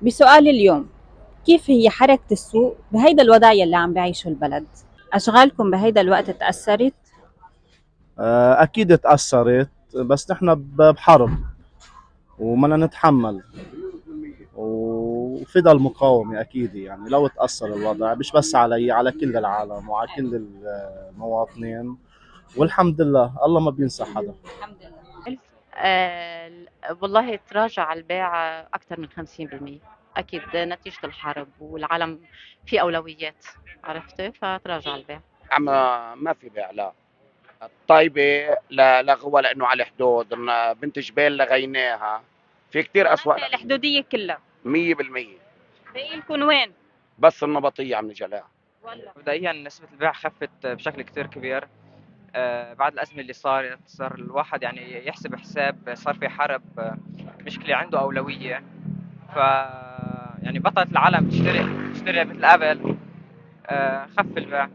بسؤال اليوم: كيف هي حركة السوق بهيدا الوضع يلي عم بعيشه البلد؟ أشغالكم بهيدا الوقت تأثرت؟ أكيد تأثرت. بس نحن بحرب وبدنا نتحمل، وفي ضل مقاومة أكيد. يعني لو تأثر الوضع مش بس علي، على كل العالم وعلى كل المواطنين. والحمد لله الله ما بينسى حدا. الحمد لله. والله تراجع البيع أكثر من 50%. أكيد نتيجة الحرب والعالم في أولويات، عرفتي، فتراجع البيع. عم ما في بيع، لا. الطيبة لغوها لأنه على الحدود، بنت جبال لغيناها، في كتير أسواق معناتها لغيناها. الحدودية كلها. 100%. باقي لكم وين؟ بس النبطية عم نجلاها. والله. مبدئيا نسبة البيع خفت بشكل كتير كبير. بعد الأزمة اللي صار الواحد يعني يحسب حساب، صار في حرب، مشكلة عنده أولوية. ف يعني بطلت العالم تشتري مثل قبل. خف البيع.